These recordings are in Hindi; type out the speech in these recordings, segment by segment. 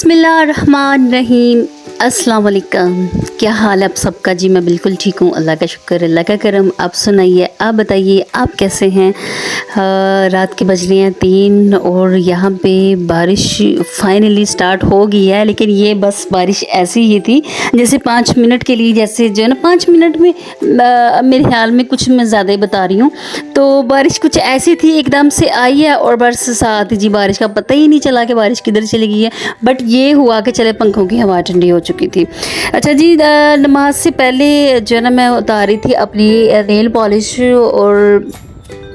बिस्मिल्लाहिर्रहमानिर्रहीम। अस्सलाम वालेकुम। क्या हाल है आप सबका? जी मैं बिल्कुल ठीक हूँ, अल्लाह का शुक्र, अल्लाह का करम। आप सुनाइए, आप बताइए आप कैसे हैं? रात के बज रहे हैं 3 और यहाँ पे बारिश फाइनली स्टार्ट हो गई है। लेकिन ये बस बारिश ऐसी ही थी जैसे 5 मिनट के लिए, जैसे जो है ना 5 मिनट में मेरे ख्याल में कुछ मैं ज़्यादा ही बता रही हूँ। तो बारिश कुछ ऐसी थी, एकदम से आई है और बस साथ ही जी बारिश का पता ही नहीं चला कि बारिश किधर चली गई है। बट ये हुआ कि चले पंखों की हवा ठंडी हो चुकी थी। अच्छा जी, नमाज से पहले जो है ना मैं उतारी थी अपनी नेल पॉलिश, और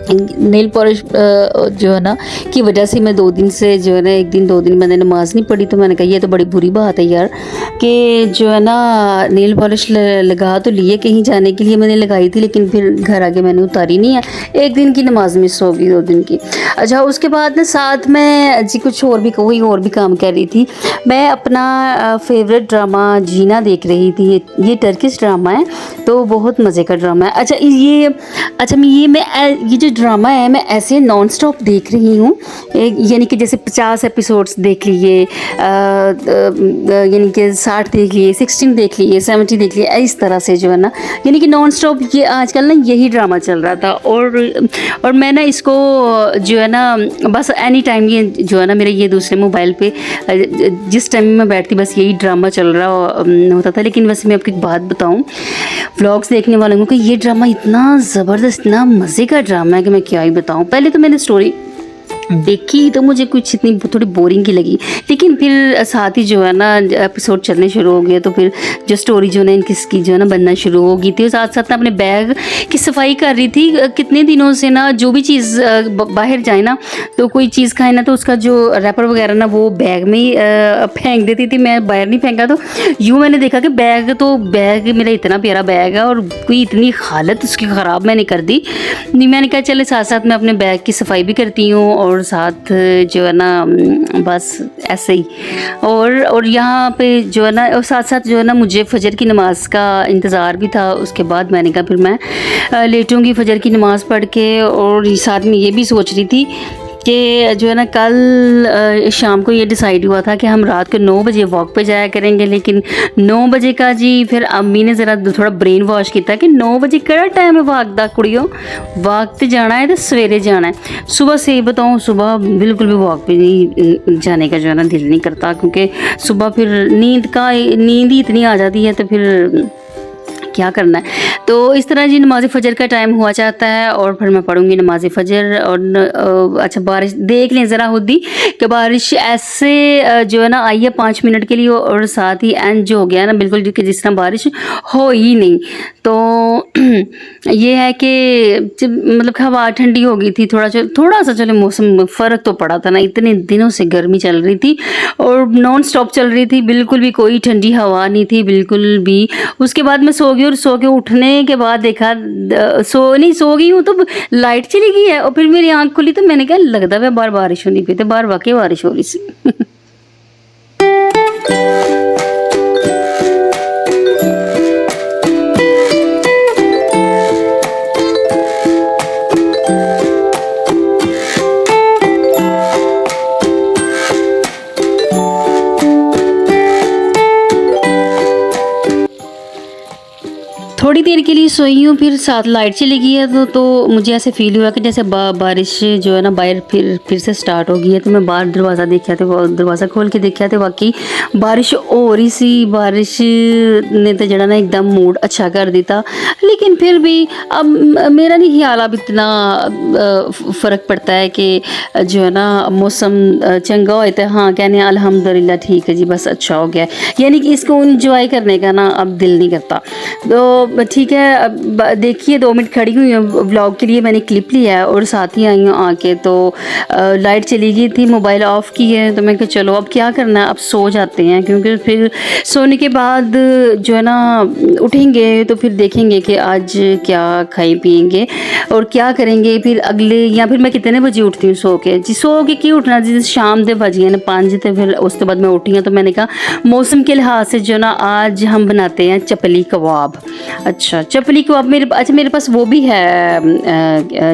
नेल पॉलिश जो है ना की वजह से मैं 2 दिन से जो है ना 1 दिन 2 दिन मैंने नमाज़ नहीं पढ़ी। तो मैंने कहा ये तो बड़ी बुरी बात है यार, कि जो है ना नेल पॉलिश लगा तो लिए, कहीं जाने के लिए मैंने लगाई थी, लेकिन फिर घर आके मैंने उतारी नहीं है। 1 दिन की नमाज मिस हो गई 2 दिन की। अच्छा, उसके बाद ना साथ में जी कुछ और भी कोई और भी काम कर रही थी। मैं अपना फेवरेट ड्रामा जीना देख रही थी। ये टर्किश ड्रामा है, तो बहुत मज़े का ड्रामा है। अच्छा ये जो ड्रामा है मैं ऐसे नॉन स्टॉप देख रही हूँ, यानी कि जैसे 50 एपिसोड्स देख लिए, यानी कि 60 देख लिए, 16 देख लिए, 70 देख लिए, इस तरह से जो है ना, यानी कि नॉन स्टॉप ये आजकल ना यही ड्रामा चल रहा था। और मैं ना इसको जो है ना बस एनी टाइम ये जो है ना मेरे ये दूसरे मोबाइल पे जिस टाइम मैं बैठती बस यही ड्रामा चल रहा होता था। लेकिन वैसे मैं आपको एक बात बताऊँ, व्लॉग्स देखने वालों को, कि ये ड्रामा इतना ज़बरदस्त, इतना मज़े का ड्रामा है कि मैं क्या ही बताऊँ। पहले तो मैंने स्टोरी देखी तो मुझे कुछ इतनी थोड़ी बोरिंग की लगी, लेकिन फिर साथ ही जो है ना एपिसोड चलने शुरू हो गए, तो फिर जो स्टोरी जो है ना इनकी जो है ना बनना शुरू हो गई थी। और साथ साथ अपने बैग की सफाई कर रही थी। कितने दिनों से ना जो भी चीज़ बाहर जाए ना, तो कोई चीज़ खाए ना, तो उसका जो रैपर वगैरह ना वो बैग में ही फेंक देती थी। मैं बाहर नहीं फेंका, तो यूँ मैंने देखा कि बैग मेरा इतना प्यारा बैग है और कोई इतनी हालत उसकी ख़राब मैंने कर दी। मैंने कहा चले साथ साथ मैं अपने बैग की सफाई भी करती हूँ और साथ जो है ना बस ऐसे ही। और यहाँ पे जो है ना, और साथ साथ जो है ना मुझे फजर की नमाज़ का इंतज़ार भी था। उसके बाद मैंने कहा फिर मैं लेटूँगी फजर की नमाज़ पढ़ के। और साथ में ये भी सोच रही थी कि जो है ना कल शाम को ये डिसाइड हुआ था कि हम रात को 9 बजे वॉक पे जाया करेंगे। लेकिन 9 बजे का जी फिर अम्मी ने ज़रा थोड़ा ब्रेन वॉश किया कि 9 बजे केड़ा टाइम है वॉक दा, कुड़ियों वॉक ते जाना है तो सवेरे जाना है। सुबह से बताऊँ, सुबह बिल्कुल भी वॉक पे नहीं जाने का जो है ना दिल नहीं करता, क्योंकि सुबह फिर नींद ही इतनी आ जाती है, तो फिर क्या करना है। तो इस तरह जी नमाज़ फ़जर का टाइम हुआ चाहता है और फिर मैं पढ़ूंगी नमाज़ फ़जर। और अच्छा, बारिश देख लें ज़रा खुद ही कि बारिश ऐसे जो है ना आई है 5 मिनट के लिए, और साथ ही एंड जो हो गया ना बिल्कुल कि जिस तरह बारिश हो ही नहीं। तो ये है कि मतलब हवा ठंडी हो गई थी, थोड़ा सा चलो मौसम फ़र्क तो पड़ा था ना। इतने दिनों से गर्मी चल रही थी और नॉन स्टॉप चल रही थी, बिल्कुल भी कोई ठंडी हवा नहीं थी बिल्कुल भी। उसके बाद मैं सो गई और सो के उठने के बाद देखा सो गई हूँ तो लाइट चली गई है। और फिर मेरी आंख खुली तो मैंने कहा लगता है बाहर बारिश होनी पई, तो बाहर वाकई बारिश हो रही सी। थोड़ी देर के लिए सोई हूँ, फिर साथ लाइट चली गई है, तो मुझे ऐसे फील हुआ कि जैसे बारिश जो है ना बाहर फिर से स्टार्ट हो गई है। तो मैं बाहर दरवाज़ा खोल के देखा तो वाकई बारिश हो रही सी। बारिश ने तो जड़ा ना एकदम मूड अच्छा कर दिता। लेकिन फिर भी अब मेरा नहीं ख्याल अब इतना फ़र्क पड़ता है कि जो है ना मौसम चंगा हो तो हाँ कहने अल्हम्दुलिल्लाह ठीक है जी, बस अच्छा हो गया, यानी कि इसको इंजॉय करने का ना अब दिल नहीं करता। तो ठीक है, अब देखिए 2 मिनट खड़ी हुई हूँ व्लॉग के लिए, मैंने क्लिप लिया है और साथ ही आई हूँ आके। तो लाइट चली गई थी, मोबाइल ऑफ़ की है, तो मैं कहा चलो अब क्या करना है, अब सो जाते हैं, क्योंकि फिर सोने के बाद जो है ना उठेंगे तो फिर देखेंगे कि आज क्या खाए पिएंगे और क्या करेंगे फिर अगले, या फिर मैं कितने बजे उठती हूँ सो के क्यों उठना जी, शाम दे बज गए ना 5, तो फिर उसके बाद मैं उठी हूँ। तो मैंने कहा मौसम के लिहाज से जो ना आज हम बनाते हैं चपली कबाब। अच्छा, चपली कबाब मेरे पास वो भी है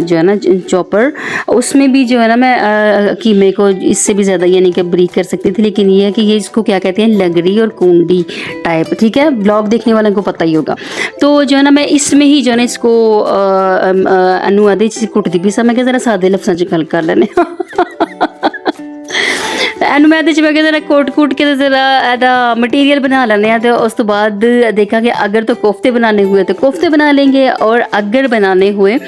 जो है ना चॉपर, उसमें भी जो है ना मैं कीमे को इससे भी ज़्यादा यानी कि बारीक कर सकती थी, लेकिन ये है कि ये इसको क्या कहते हैं, लगड़ी और कुंडी टाइप, ठीक है, ब्लॉग देखने वालों को पता ही होगा। तो जो है ना मैं इसमें ही जो है ना इसको अनुवादे कुटती भी सा, मैं क्या ज़रा सादे लफ्ज़ां च गल कर लेने एनू मैं जरा कोट के जरा एदा मटीरियल बना लेने हैं। तो उस तो बाद देखा कि अगर तो कोफ्ते बनाने हुए तो कोफ्ते बना लेंगे, और अगर बनाने हुए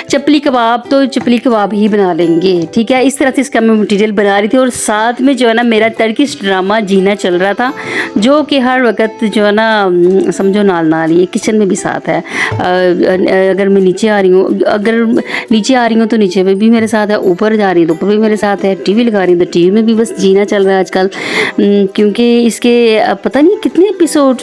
चपली कबाब तो चपली कबाब ही बना लेंगे, ठीक है। इस तरह से इसका मैं मटीरियल बना रही थी, और साथ में जो है ना मेरा टर्किश ड्रामा जीना चल रहा था, जो कि हर वक्त जो है ना समझो नाल ये किचन में भी साथ है। अगर मैं नीचे आ रही हूँ तो नीचे में भी मेरे साथ है, ऊपर जा रही हूँ तो ऊपर भी मेरे साथ है, टीवी लगा रही हूँ तो टीवी में भी बस जीना चल रहा है आजकल। क्योंकि इसके पता नहीं कितने एपिसोड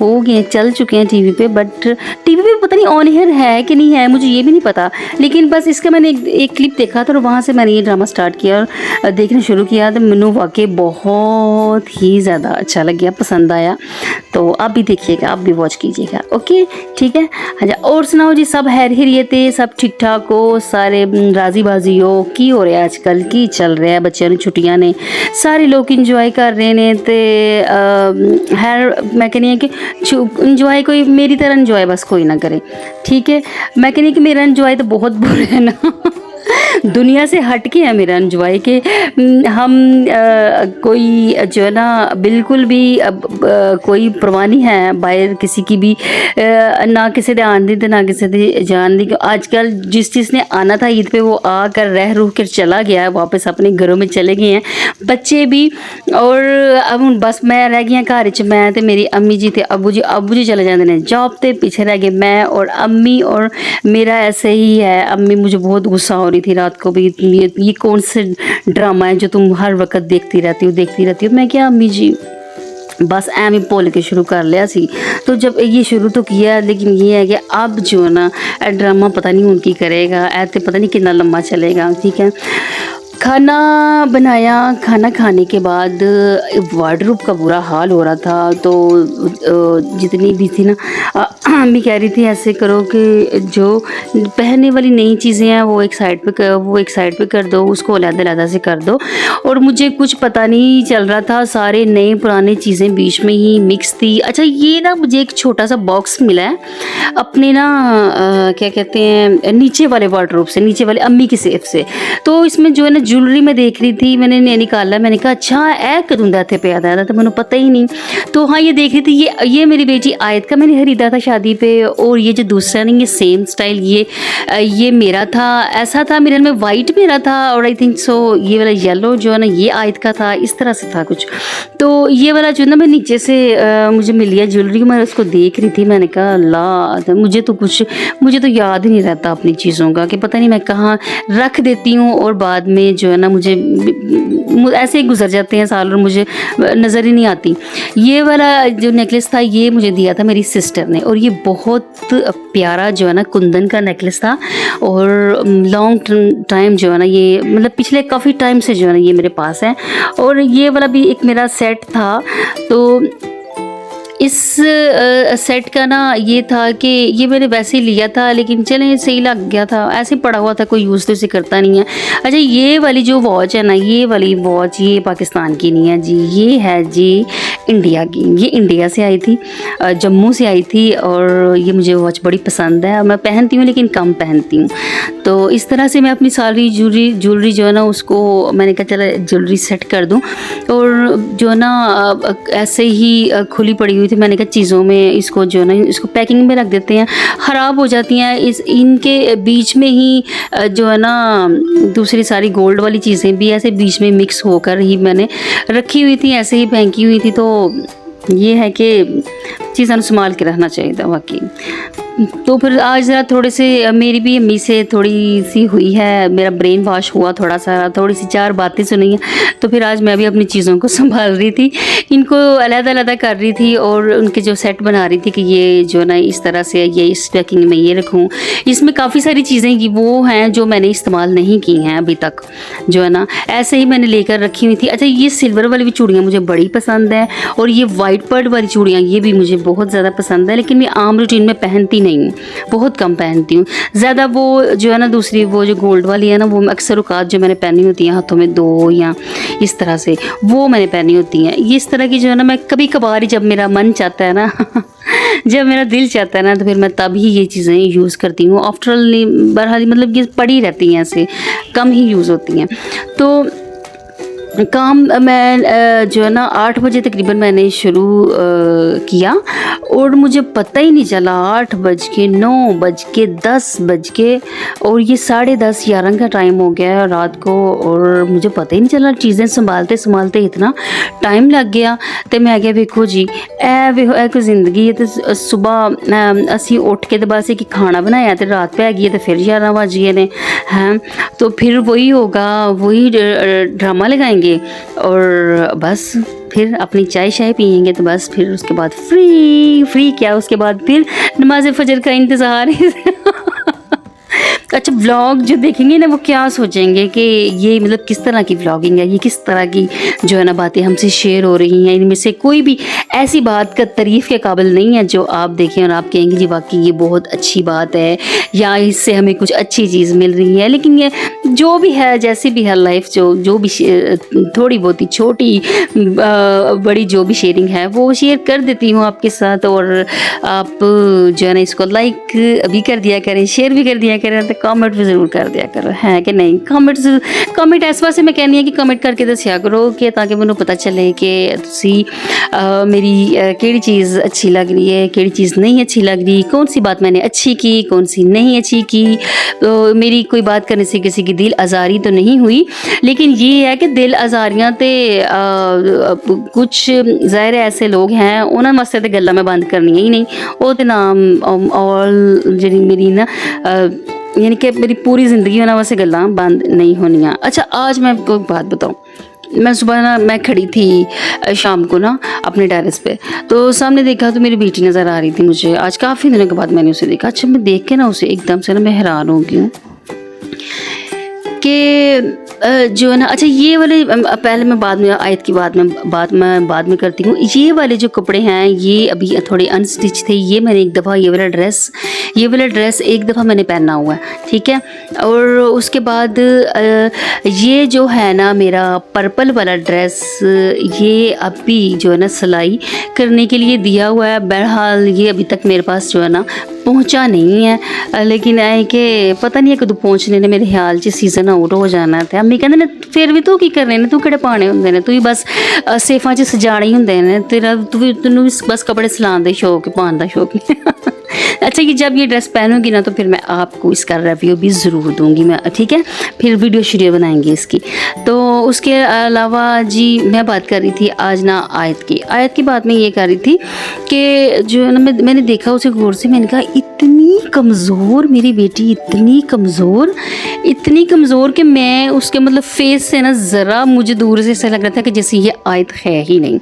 हो गए, चल चुके हैं टीवी पे, बट टीवी पे पता नहीं ऑन एयर है कि नहीं है, मुझे ये भी नहीं पता। लेकिन बस इसका मैंने एक क्लिप देखा था, और वहाँ से मैंने ये ड्रामा स्टार्ट किया और देखना शुरू किया, तो मैंने वाकई बहुत ही ज़्यादा अच्छा लग गया, पसंद आया। तो आप भी देखिएगा, आप भी वॉच कीजिएगा, ओके, ठीक है। अच्छा, और सुनाओ जी, सब हैरियत, सब ठीक ठाक हो, सारे राजी बाजी हो, की हो रहा है आजकल, की चल रहा है, बच्चों ने छुट्टियां ने सारे लोग इंजॉय कर रहे ने, तो हर मैं कहनी है कि इंजॉय कोई मेरी तरह इंजॉय बस कोई ना करे, ठीक है। मैं कहनी कि मेरा इंजॉय तो बहुत बुरा है ना दुनिया से हट के है मेरा इंजॉय, के हम कोई जो है ना बिल्कुल भी कोई परवाह नहीं है बाहर किसी की भी, ना किसी दे आन दी ते ना किसी दे जान दी। आजकल जिसने आना था ईद पे वो आकर रह रूह कर चला गया है, वापस अपने घरों में चले गए हैं बच्चे भी, और अब बस मैं रह गई हाँ घर च, मैं ते मेरी अम्मी जी ते अबू जी चले जाते हैं जॉब ते, पीछे रह गए मैं और अम्मी। और मेरा ऐसे ही है, अम्मी मुझे बहुत गुस्सा हो रही थी रात को भी, ये कौन से ड्रामा है जो तुम हर वक्त देखती रहती हो। मैं क्या अम्मी जी बस एम ही भुल के शुरू कर लिया सी, तो जब ये शुरू तो किया, लेकिन ये है कि अब जो है ना ड्रामा पता नहीं हूँ की करेगा, ऐसे पता नहीं कितना लंबा चलेगा, ठीक है। खाना बनाया, खाना खाने के बाद वार्डरोब का बुरा हाल हो रहा था, तो जितनी भी थी ना अम्मी कह रही थी ऐसे करो कि जो पहनने वाली नई चीज़ें हैं वो एक साइड पे कर दो, उसको अलग-अलग से कर दो। और मुझे कुछ पता नहीं चल रहा था, सारे नए पुराने चीज़ें बीच में ही मिक्स थी। अच्छा, ये ना मुझे एक छोटा सा बॉक्स मिला है अपने ना क्या कहते हैं नीचे वाले वार्डरोब से, नीचे वाले अम्मी की सेफ से। तो इसमें जो है ना ज्वेलरी मैं देख रही थी, मैंने निकाला, मैंने कहा अच्छा ए कदों दा इत्थे पिया दा, तो मैंने पता ही नहीं। तो हाँ, ये देख रही थी, ये मेरी बेटी आयत का मैंने खरीदा था शादी पे, और ये जो दूसरा नहीं, ये सेम स्टाइल, ये मेरा था, ऐसा था मेरे में, वाइट मेरा था, और आई थिंक सो ये वाला येलो जो है ना ये आयत का था, इस तरह से था कुछ। तो ये वाला जो है ना मैं नीचे से मुझे मिल गया ज्वेलरी, मैं उसको देख रही थी, मैंने कहा अल्लाह, मुझे तो याद ही नहीं रहता अपनी चीज़ों का, कि पता नहीं मैं कहाँ रख देती हूँ, और बाद में जो है ना मुझे ऐसे ही गुजर जाते हैं साल और मुझे नज़र ही नहीं आती। ये वाला जो नेकलेस था ये मुझे दिया था मेरी सिस्टर ने, और ये बहुत प्यारा जो है ना कुंदन का नेकलेस था, और लॉन्ग टाइम जो है ना ये मतलब पिछले काफ़ी टाइम से जो है ना ये मेरे पास है। और ये वाला भी एक मेरा सेट था, तो इस सेट का ना ये था कि ये मैंने वैसे ही लिया था, लेकिन चलें सही लग गया था, ऐसे पड़ा हुआ था, कोई यूज़ तो इसे करता नहीं है। अच्छा, ये वाली जो वॉच है ना, ये वाली वॉच ये पाकिस्तान की नहीं है जी, ये है जी इंडिया की। ये इंडिया से आई थी, जम्मू से आई थी, और ये मुझे वॉच बड़ी पसंद है। मैं पहनती हूँ लेकिन कम पहनती हूँ, तो इस तरह से मैं अपनी सारी ज्वेलरी जो है ना उसको मैंने कहा चला ज्वेलरी सेट कर दूँ। और जो है ना ऐसे ही खुली पड़ी हुई थी, मैंने कहा चीज़ों में इसको जो है ना इसको पैकिंग में रख देते हैं, ख़राब हो जाती हैं। इनके बीच में ही जो है ना दूसरी सारी गोल्ड वाली चीज़ें भी ऐसे बीच में मिक्स होकर ही मैंने रखी हुई थी, ऐसे ही फेंकी हुई थी। तो ये है कि चीज़ें संभाल के रखना चाहिए था वाकई। तो फिर आज ज़रा थोड़े से मेरी भी अम्मी से थोड़ी सी हुई है, मेरा ब्रेन वॉश हुआ थोड़ा सा, थोड़ी सी 4 बातें सुनी हैं। तो फिर आज मैं भी अपनी चीज़ों को संभाल रही थी, इनको अलग-अलग कर रही थी और उनके जो सेट बना रही थी कि ये जो है ना इस तरह से ये इस पैकिंग में ये रखूँ। इसमें काफ़ी सारी चीज़ें की वो हैं जो मैंने इस्तेमाल नहीं की हैं अभी तक, जो है ना ऐसे ही मैंने लेकर रखी हुई थी। अच्छा, ये सिल्वर वाली भी चूड़ियाँ मुझे बड़ी पसंद है और ये वाइट पर्ल वाली चूड़ियाँ ये भी मुझे बहुत ज़्यादा पसंद है, लेकिन मैं आम रूटीन में पहनती नहीं हूँ, बहुत कम पहनती हूँ। ज़्यादा वो जो है ना दूसरी वो जो गोल्ड वाली है ना, वो अक्सर औकात जो मैंने पहनी होती हैं हाथों में 2 या इस तरह से, वो मैंने पहनी होती हैं। ये इस तरह की जो है ना मैं कभी कभार जब मेरा मन चाहता है ना जब मेरा दिल चाहता है ना तो फिर मैं तभी ये चीज़ें यूज़ करती हूँ। आफ्टर ऑल बहरहाल मतलब ये पड़ी रहती हैं, ऐसे कम ही यूज़ होती हैं। तो काम मैं जो है ना 8 बजे तकरीबन मैंने शुरू किया और मुझे पता ही नहीं चला 8 बज के 9 बज के 10 बज के और ये 10:30 11 का टाइम हो गया है रात को और मुझे पता ही नहीं चला। चीज़ें संभालते संभालते इतना टाइम लग गया। तो मैं क्या वेखो जी एक ज़िंदगी है। तो सुबह असी उठ के तो बस एक खाना बनाया तो रात पै गई तो फिर 11 बज गए ने हैं। तो फिर वही होगा, वही ड्रामा लगाएंगे और बस फिर अपनी चाय शाय पियेंगे। तो बस फिर उसके बाद फ्री क्या, उसके बाद फिर नमाज फजर का इंतज़ार अच्छा, व्लॉग जो देखेंगे ना वो क्या सोचेंगे कि ये मतलब किस तरह की व्लॉगिंग है, ये किस तरह की जो है ना बातें हमसे शेयर हो रही हैं। इनमें से कोई भी ऐसी बात का तारीफ़ के काबिल नहीं है जो आप देखें और आप कहेंगे जी वाकई ये बहुत अच्छी बात है या इससे हमें कुछ अच्छी चीज़ मिल रही है। लेकिन ये जो भी है, जैसी भी है लाइफ, जो भी थोड़ी बहुत ही छोटी बड़ी जो भी शेयरिंग है वो शेयर कर देती हूँ आपके साथ। और आप जो है ना इसको लाइक भी कर दिया करें, शेयर भी कर दिया करें, तो कमेंट भी ज़रूर कर दिया करो, है कि नहीं। कमेंट इस वास्ते मैं कहनी है कि कमेंट करके दसिया करो कि ताकि मैनू पता चले कि तुसी मेरी केड़ी चीज़ अच्छी लग रही है, केड़ी चीज़ नहीं अच्छी लग रही, कौन सी बात मैंने अच्छी की, कौन सी नहीं अच्छी की। तो मेरी कोई बात करने से किसी की दिल आज़ारी तो नहीं हुई, लेकिन ये है कि दिल आज़ारियाँ तो कुछ ज़ाहिर ऐसे लोग हैं उन्होंने वास्ते तो गल्लां मैं बंद करनी ही नहीं। वो तो नाम ऑल जी मेरी ना यानी कि मेरी पूरी ज़िंदगी उन्होंने वास्ते गल्लां बंद नहीं होनियाँ। अच्छा, आज मैं आपको एक बात बताऊँ। मैं सुबह ना मैं खड़ी थी शाम को ना अपने टेरेस पे, तो सामने देखा तो मेरी बेटी नज़र आ रही थी मुझे। आज काफ़ी दिनों के बाद मैंने उसे देखा। अच्छा, मैं देख के ना उसे एकदम से ना मैं हैरान हो गई हूँ कि जो है ना, अच्छा ये वाले पहले मैं बाद में आयत की बात में करती हूँ। ये वाले जो कपड़े हैं ये अभी थोड़े अनस्टिच थे। ये मैंने एक दफ़ा ये वाला ड्रेस एक दफ़ा मैंने पहना हुआ है, ठीक है। और उसके बाद ये जो है ना मेरा पर्पल वाला ड्रेस, ये अभी जो है ना सिलाई करने के लिए दिया हुआ है। बहरहाल ये अभी तक मेरे पास जो है ना पहुंचा नहीं है, लेकिन है कि पता नहीं है कदों पहुंचने ने। मेरे ख्याल च सीजन आउट हो जाना ते अम्मी कहंदे ने फिर भी तू की करने ने, तू केड़े पाने हुंदे ने, तू ही बस सेफां च सजाने ही हुंदे ने, तैनूं बस कपड़े सिलाने दा शौक, पाने दा शौक नहीं। अच्छा, कि जब ये ड्रेस पहनूंगी ना तो फिर मैं आपको इसका रिव्यू भी ज़रूर दूंगी मैं, ठीक है। फिर वीडियो बनाएंगे इसकी। तो उसके अलावा जी मैं बात कर रही थी आज ना आयत की बात मैं ये कर रही थी कि जो है ना मैंने देखा उसे गौर से, मैंने कहा इतनी कमज़ोर मेरी बेटी, इतनी कमज़ोर कि मैं उसके मतलब फेस से ना ज़रा मुझे दूर से ऐसा लग रहा था कि जैसे ये आयत है ही नहीं।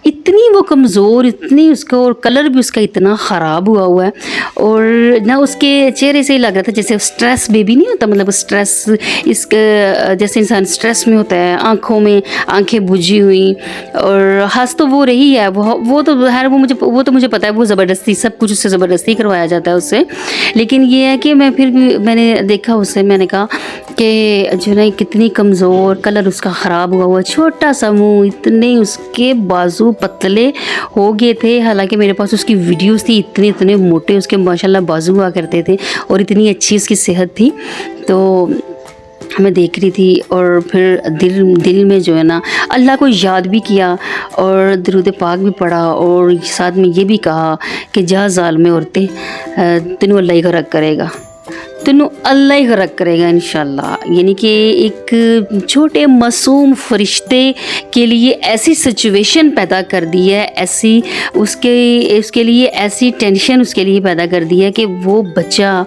इतनी वो कमज़ोर, इतनी उसका, और कलर भी उसका इतना ख़राब हुआ है और ना उसके चेहरे से ही लग रहा था जैसे स्ट्रेस बेबी नहीं होता, मतलब स्ट्रेस इसका जैसे इंसान स्ट्रेस में होता है, आँखों में आँखें बुझी हुई और हंस तो वो रही है। वो तो खैर वो तो मुझे पता है, वो ज़बरदस्ती सब कुछ उससे ज़बरदस्ती करवाया जाता है उससे। लेकिन ये है कि मैं फिर भी मैंने देखा उससे, मैंने कहा कि जो ना कितनी कमज़ोर, कलर उसका ख़राब हुआ, छोटा सा मुँह, इतने उसके बाजू पतले हो गए थे। हालांकि मेरे पास उसकी वीडियोस थी, इतने मोटे उसके माशाल्लाह बाजू हुआ करते थे और इतनी अच्छी उसकी सेहत थी। तो मैं देख रही थी और फिर दिल में जो है ना अल्लाह को याद भी किया और दरूद पाक भी पढ़ा और साथ में ये भी कहा कि जा ज़ालिम औरतें, तेनू अल्लाह ही गरक करेगा। तेनू अल्लाह ही गरक करेगा इंशाल्लाह। यानी कि एक छोटे मासूम फरिश्ते के लिए ऐसी सिचुएशन पैदा कर दी है, ऐसी उसके लिए ऐसी टेंशन उसके लिए पैदा कर दी है कि वो बच्चा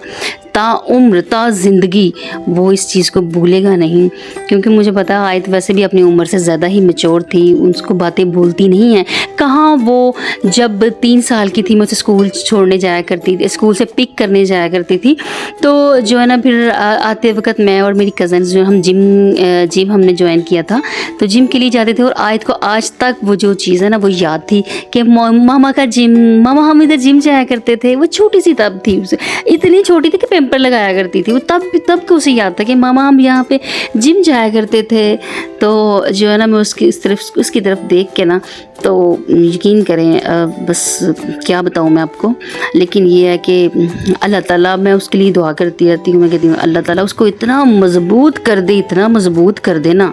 ताउम्र ता ज़िंदगी वो इस चीज़ को भूलेगा नहीं। क्योंकि मुझे पता है आयत वैसे भी अपनी उम्र से ज़्यादा ही मैच्योर थी, उसको बातें भूलती नहीं हैं। कहाँ वो जब 3 साल की थी मैं उसे स्कूल छोड़ने जाया करती थी, स्कूल से पिक करने जाया करती थी, तो जो है ना फिर आते वक्त मैं और मेरी कज़न्स जो हम जिम हमने ज्वाइन किया था, तो जिम के लिए जाते थे और आयत को आज तक वो जो चीज़ है ना वो याद थी कि मामा का जिम, मामा हम इधर जिम जाया करते थे। वो छोटी सी तब थी, उसे इतनी छोटी थी कि पैम्पर लगाया करती थी वो, तब को उसे याद था कि मामा हम यहाँ पे जिम जाया करते थे। तो जो है ना मैं उसकी तरफ देख के ना, तो यकीन करें बस क्या बताऊँ मैं आपको, लेकिन ये है कि अल्लाह ताला, मैं उसके लिए दुआ करती रहती हूँ। मैं कहती हूँ अल्लाह ताला उसको इतना मज़बूत कर दे, इतना मज़बूत कर दे ना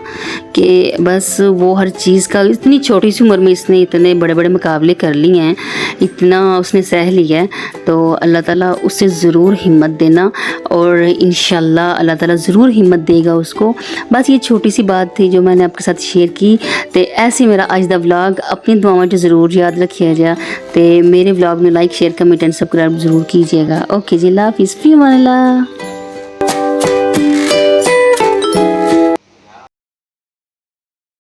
कि बस वो हर चीज़ का, इतनी छोटी सी उम्र में इसने इतने बड़े बड़े मुकाबले कर लिए हैं, इतना उसने सह लिया है। तो अल्लाह ताला उसे ज़रूर हिम्मत देना और इंशाल्लाह अल्लाह ताला ज़रूर हिम्मत देगा उसको। बस ये छोटी सी बात थी जो मैंने आपके साथ शेयर की। तो ऐसे मेरा अज दा व्लॉग अपनी दुआवां च ज़रूर याद रखिया जा, तो मेरे व्लॉग में like share comment and subscribe ज़रूर कीजिएगा। ओके जी, अल्लाह हाफिज़, फ़ी अमान अल्लाह।